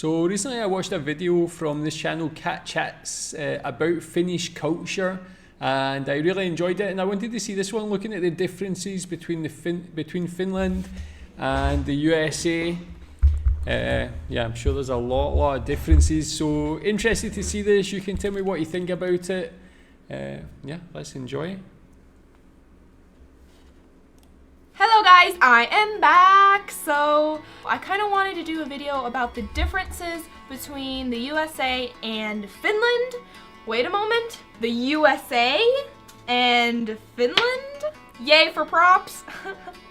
So recently I watched a video from this channel Cat Chats about Finnish culture, and I really enjoyed it, and I wanted to see this one looking at the differences between between Finland and the USA. Yeah, I'm sure there's a lot of differences, so interested to see this. You can tell me what you think about it. Yeah, let's enjoy. Hello guys, I am back. So I kind of wanted to do a video about the differences between the USA and Finland. Wait a moment, the USA and Finland? Yay for props.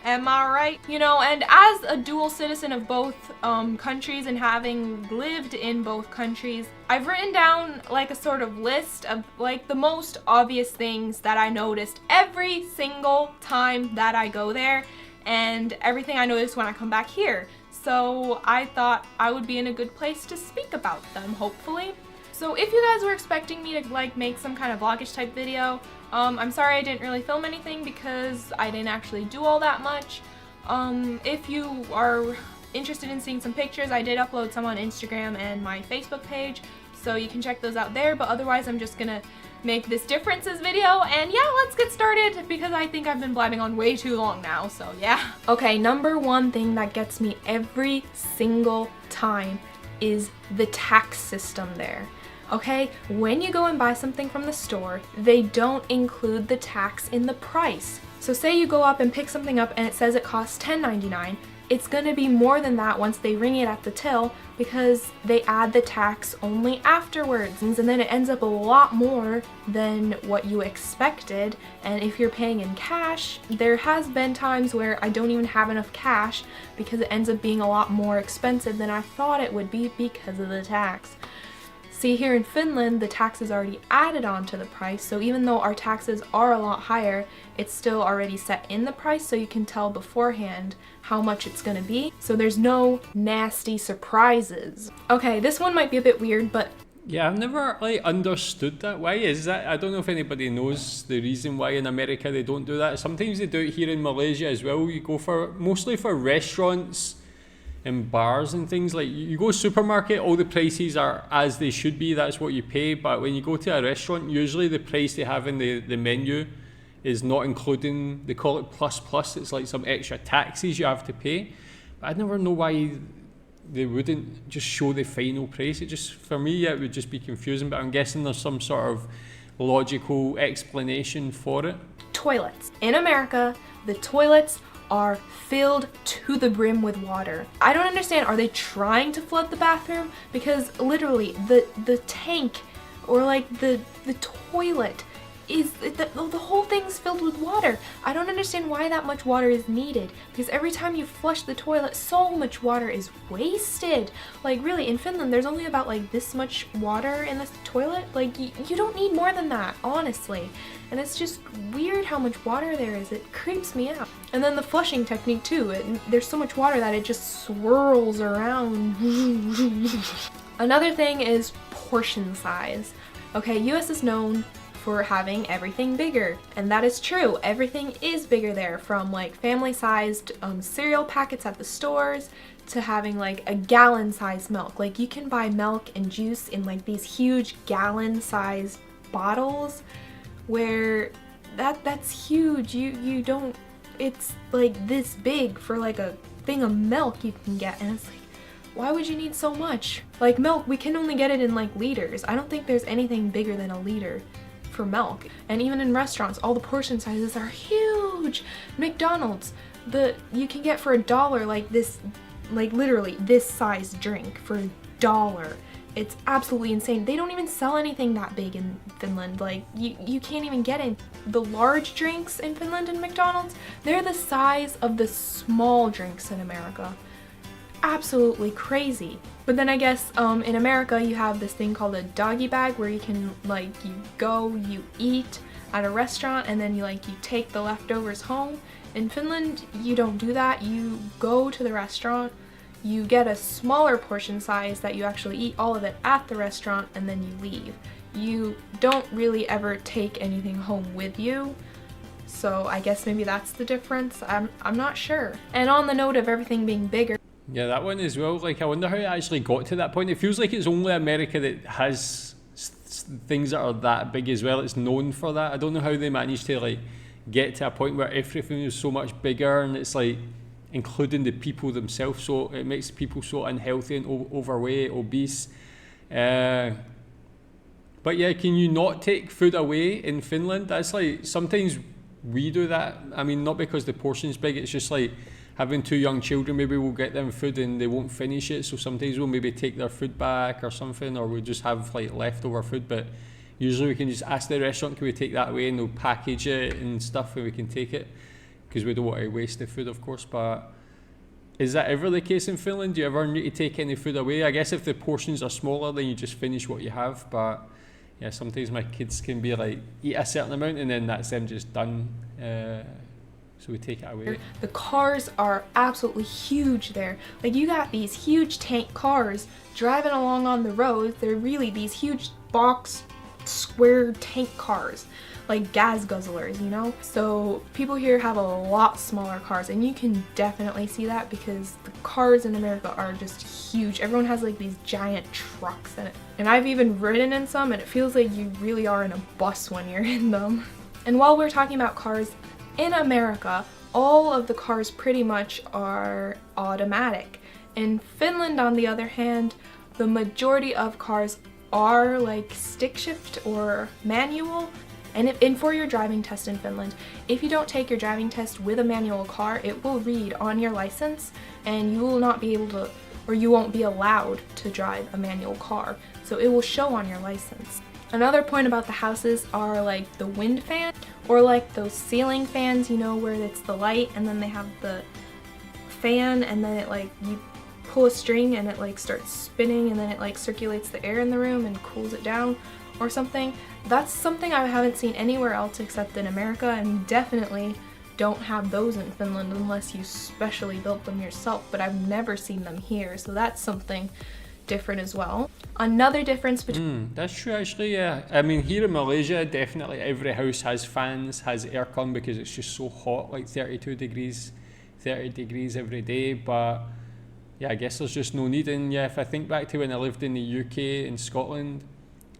Am I right? You know, and as a dual citizen of both countries and having lived in both countries, I've written down like a sort of list of like the most obvious things that I noticed every single time that I go there and everything I notice when I come back here. So I thought I would be in a good place to speak about them, hopefully. So if you guys were expecting me to like make some kind of vlogish type video, I'm sorry I didn't really film anything because I didn't actually do all that much. If you are interested in seeing some pictures, I did upload some on Instagram and my Facebook page, so you can check those out there, but otherwise I'm just gonna make this differences video, and yeah, let's get started because I think I've been blabbing on way too long now, so yeah. Okay, number one thing that gets me every single time is the tax system there. Okay, when you go and buy something from the store, they don't include the tax in the price. So say you go up and pick something up and it says it costs $10.99, it's gonna be more than that once they ring it at the till because they add the tax only afterwards, and then it ends up a lot more than what you expected. And if you're paying in cash, there has been times where I don't even have enough cash because it ends up being a lot more expensive than I thought it would be because of the tax. See, here in Finland, the tax is already added onto the price, so even though our taxes are a lot higher, it's still already set in the price, so you can tell beforehand how much it's gonna be, so there's no nasty surprises. Okay, this one might be a bit weird, but Yeah, I've never like understood that. Why is that? I don't know if anybody knows the reason why in America they don't do that. Sometimes they do it here in Malaysia as well. You go for, mostly for restaurants and bars and things, like you go supermarket, all the prices are as they should be, that's what you pay, but when you go to a restaurant, usually the price they have in the menu is not including, they call it plus, it's like some extra taxes you have to pay. But I'd never know why they wouldn't just show the final price. It just, for me, it would just be confusing, but I'm guessing there's some sort of logical explanation for it. Toilets. In America, the toilets are filled to the brim with water. I don't understand, are they trying to flood the bathroom? Because literally the tank or like the toilet is, the whole thing's filled with water. I don't understand why that much water is needed, because every time you flush the toilet, so much water is wasted. Like really, in Finland, there's only about like this much water in this toilet. Like you don't need more than that, honestly. And it's just weird how much water there is. It creeps me out. And then the flushing technique too. There's so much water that it just swirls around. Another thing is portion size. Okay, US is known for having everything bigger, and that is true. Everything is bigger there, from like family-sized cereal packets at the stores to having like a gallon-sized milk. Like you can buy milk and juice in like these huge gallon-sized bottles, where that's huge. You don't, it's like this big for like a thing of milk you can get, and it's like, why would you need so much? Like milk, we can only get it in like liters. I don't think there's anything bigger than a liter for milk. And even in restaurants, all the portion sizes are huge. McDonald's, you can get for $1 like this, like literally this size drink for $1. It's absolutely insane. They don't even sell anything that big in Finland. Like you can't even get in. The large drinks in Finland and McDonald's, they're the size of the small drinks in America. Absolutely crazy. But then I guess in America you have this thing called a doggy bag, where you can like, you eat at a restaurant and then you take the leftovers home. In Finland you don't do that. You go to the restaurant, you get a smaller portion size that you actually eat all of it at the restaurant, and then you leave. You don't really ever take anything home with you. So I guess maybe that's the difference. I'm not sure. And on the note of everything being bigger, Yeah, that one as well. Like, I wonder how it actually got to that point. It feels like it's only America that has things that are that big as well. It's known for that. I don't know how they managed to like get to a point where everything is so much bigger, and it's like including the people themselves. So it makes people so unhealthy and overweight, obese. But yeah, can you not take food away in Finland? That's like, sometimes we do that. I mean, not because the portion's big, it's just like having two young children, maybe we'll get them food and they won't finish it. So sometimes we'll maybe take their food back or something, or we'll just have like leftover food. But usually we can just ask the restaurant, can we take that away, and they'll package it and stuff and we can take it, because we don't want to waste the food, of course. But is that ever the case in Finland? Do you ever need to take any food away? I guess if the portions are smaller, then you just finish what you have. But yeah, sometimes my kids can be like, eat a certain amount and then that's them just done. So we take it away. The cars are absolutely huge there. Like, you got these huge tank cars driving along on the road. They're really these huge box square tank cars, like gas guzzlers, you know? So people here have a lot smaller cars, and you can definitely see that because the cars in America are just huge. Everyone has like these giant trucks in it. And I've even ridden in some, and it feels like you really are in a bus when you're in them. And while we're talking about cars, in America, all of the cars pretty much are automatic. In Finland, on the other hand, the majority of cars are like stick shift or manual. And for your driving test in Finland, if you don't take your driving test with a manual car, it will read on your license, and you will not be able to, or you won't be allowed to drive a manual car. So it will show on your license. Another point about the houses are like the wind fan, or like those ceiling fans, you know, where it's the light and then they have the fan, and then it like, you pull a string and it like starts spinning, and then it like circulates the air in the room and cools it down or something. That's something I haven't seen anywhere else except in America, and definitely don't have those in Finland unless you specially built them yourself, but I've never seen them here, so that's something different as well. Another difference between That's true, actually. Yeah, I mean, here in Malaysia, definitely every house has fans, has aircon, because it's just so hot, like 32 degrees, 30 degrees every day. But yeah, I guess there's just no need. And yeah, if I think back to when I lived in the UK and Scotland,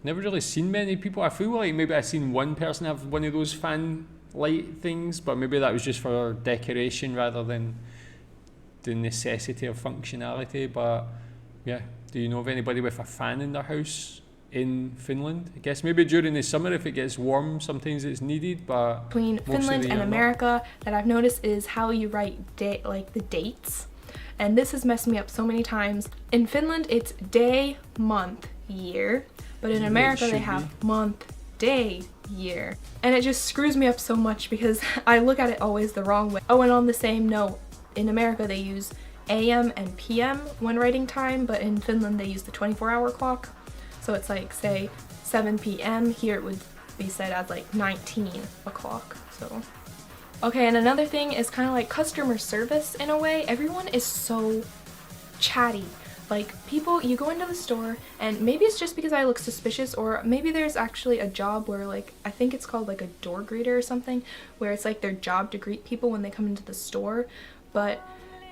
never really seen many people. I feel like maybe I seen one person have one of those fan light things, but maybe that was just for decoration rather than the necessity of functionality. But yeah, do you know of anybody with a fan in their house in Finland? I guess maybe during the summer if it gets warm, sometimes it's needed, but between Finland and America that I've noticed is how you write like the dates. And this has messed me up so many times. In Finland, it's day, month, year, but in America they have month, day, year. And it just screws me up so much because I look at it always the wrong way. Oh, and on the same note, in America they use AM and PM when writing time, but in Finland they use the 24-hour clock. So it's like, say 7 p.m. Here it would be said as like 19 o'clock. So okay, and another thing is kind of like customer service in a way. Everyone is so chatty. Like, people, you go into the store, and maybe it's just because I look suspicious, or maybe there's actually a job where, like, I think it's called like a door greeter or something, where it's like their job to greet people when they come into the store. But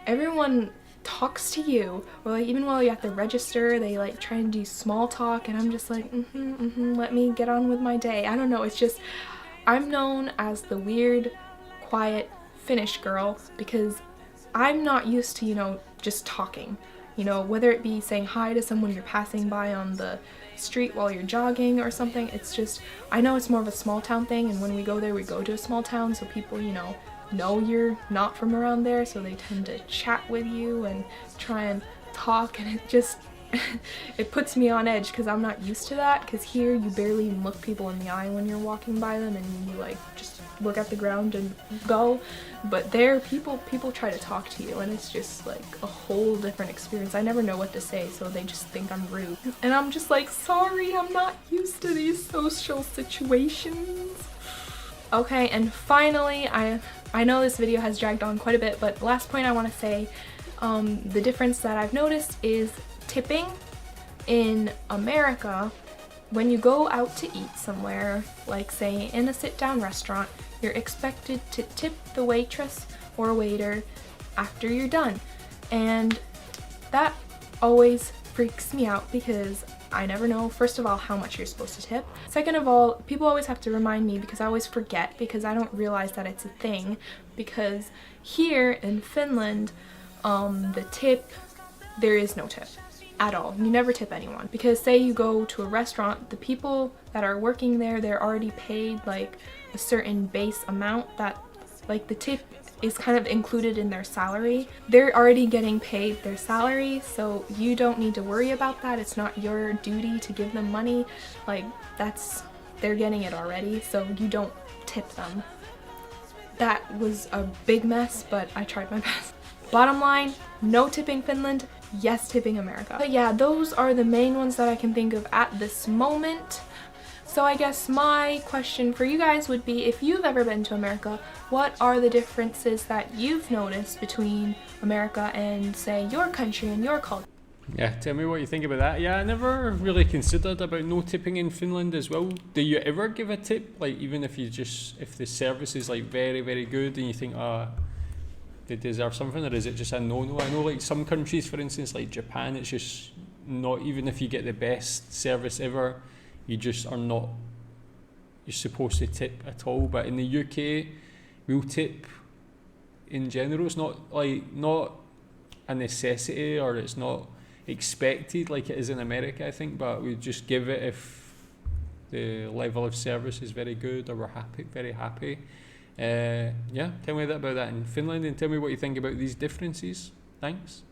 everyone talks to you, or like even while you're at the register, they like try and do small talk, and I'm just like, let me get on with my day. I don't know, it's just, I'm known as the weird, quiet Finnish girl because I'm not used to, you know, just talking. You know, whether it be saying hi to someone you're passing by on the street while you're jogging or something, it's just, I know it's more of a small town thing, and when we go there, we go to a small town, so people, you know you're not from around there, so they tend to chat with you and try and talk, and it just it puts me on edge because I'm not used to that, because here you barely even look people in the eye when you're walking by them, and you like just look at the ground and go. But there, people try to talk to you, and it's just like a whole different experience. I never know what to say, so they just think I'm rude, and I'm just like, sorry, I'm not used to these social situations. Okay, and finally, I know this video has dragged on quite a bit, but last point I want to say, the difference that I've noticed is tipping. In America, when you go out to eat somewhere, like say in a sit-down restaurant, you're expected to tip the waitress or waiter after you're done. And That always freaks me out because I never know, first of all, how much you're supposed to tip. Second of all, people always have to remind me because I always forget because I don't realize that it's a thing. Because here in Finland, the tip, there is no tip at all. You never tip anyone. Because say you go to a restaurant, the people that are working there, they're already paid like a certain base amount that like the tip is kind of included in their salary. They're already getting paid their salary, so you don't need to worry about that. It's not your duty to give them money. Like they're getting it already, so you don't tip them. That was a big mess, but I tried my best. Bottom line, no tipping Finland, yes tipping America. But yeah, those are the main ones that I can think of at this moment. So I guess my question for you guys would be, if you've ever been to America, what are the differences that you've noticed between America and, say, your country and your culture? Yeah, tell me what you think about that. Yeah, I never really considered about no tipping in Finland as well. Do you ever give a tip? Like, even if if the service is like very, very good and you think, they deserve something, or is it just a no-no? I know like some countries, for instance, like Japan, it's just not, even if you get the best service ever, you just are not, you're supposed to tip at all. But in the UK, we'll tip in general. It's not a necessity, or it's not expected like it is in America, I think, but we just give it if the level of service is very good or we're very happy. Yeah, tell me about that in Finland, and tell me what you think about these differences. Thanks.